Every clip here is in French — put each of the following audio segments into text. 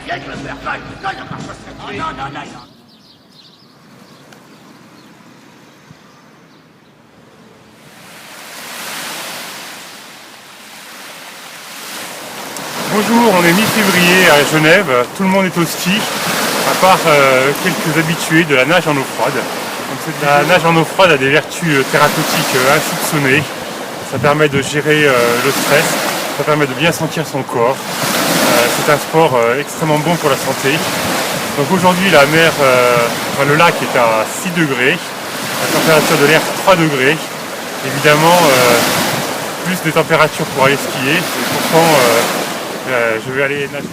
viens de me faire mal. Non, non, non, non. Bonjour, on est mi-février à Genève, tout le monde est au ski, à part quelques habitués de la nage en eau froide. Donc, la nage en eau froide a des vertus thérapeutiques insoupçonnées. Ça permet de gérer le stress, ça permet de bien sentir son corps. C'est un sport extrêmement bon pour la santé. Donc aujourd'hui la mer, le lac est à 6 degrés, la température de l'air 3 degrés. Évidemment, plus de température pour aller skier, et pourtant je vais aller nager.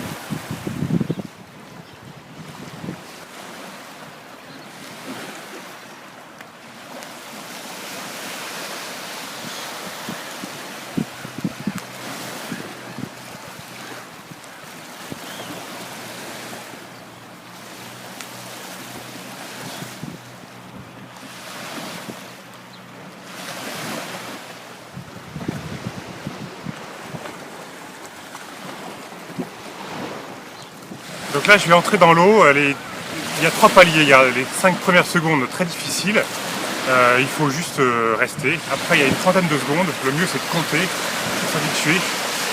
Donc là je vais entrer dans l'eau, il y a 3 paliers, il y a les 5 premières secondes très difficiles, il faut juste rester. Après il y a une trentaine de secondes, le mieux c'est de compter, de s'habituer.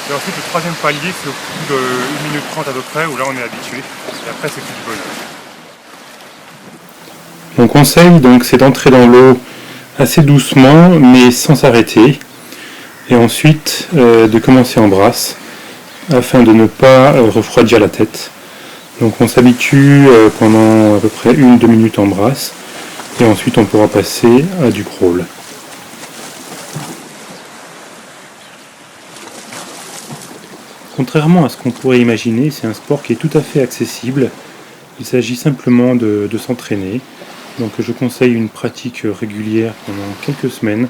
Et ensuite le troisième palier c'est au bout de 1 minute 30 à peu près, où là on est habitué. Et après c'est plus du bonheur. Mon conseil donc c'est d'entrer dans l'eau assez doucement mais sans s'arrêter. Et ensuite de commencer en brasse afin de ne pas refroidir la tête. Donc on s'habitue pendant à peu près 1-2 minutes en brasse et ensuite on pourra passer à du crawl. Contrairement à ce qu'on pourrait imaginer, c'est un sport qui est tout à fait accessible. Il s'agit simplement de s'entraîner. Donc je conseille une pratique régulière pendant quelques semaines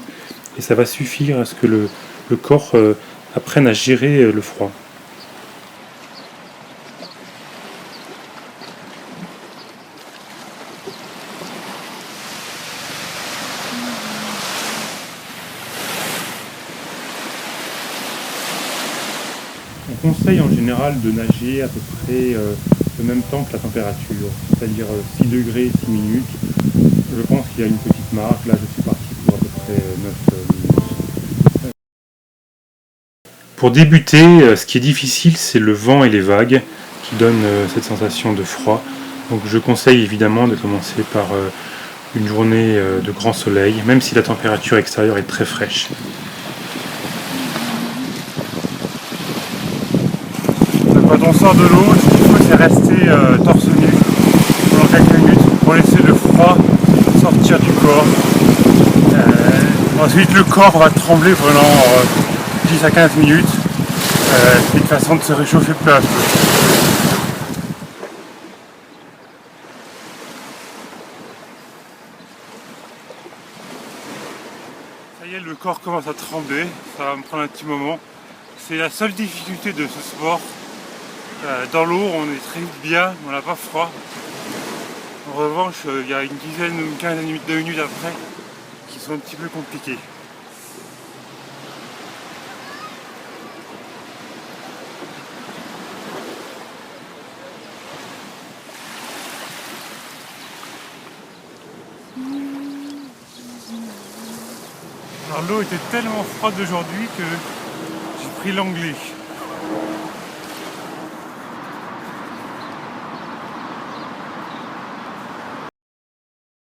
et ça va suffire à ce que le corps apprenne à gérer le froid. On conseille en général de nager à peu près le même temps que la température, c'est-à-dire 6 degrés, 6 minutes. Je pense qu'il y a une petite marge, là je suis parti pour à peu près 9 minutes. Pour débuter, ce qui est difficile, c'est le vent et les vagues qui donnent cette sensation de froid. Donc je conseille évidemment de commencer par une journée de grand soleil, même si la température extérieure est très fraîche. Quand on sort de l'eau, ce qu'il faut c'est rester torse nu pendant quelques minutes pour laisser le froid sortir du corps. Ensuite le corps va trembler pendant 10 à 15 minutes. C'est une façon de se réchauffer peu à peu. Ça y est, le corps commence à trembler, ça va me prendre un petit moment. C'est la seule difficulté de ce sport. Dans l'eau, on est très vite bien, on n'a pas froid. En revanche, il y a une dizaine ou une quinzaine de minutes après qui sont un petit peu compliquées. Alors l'eau était tellement froide aujourd'hui que j'ai pris l'anglais.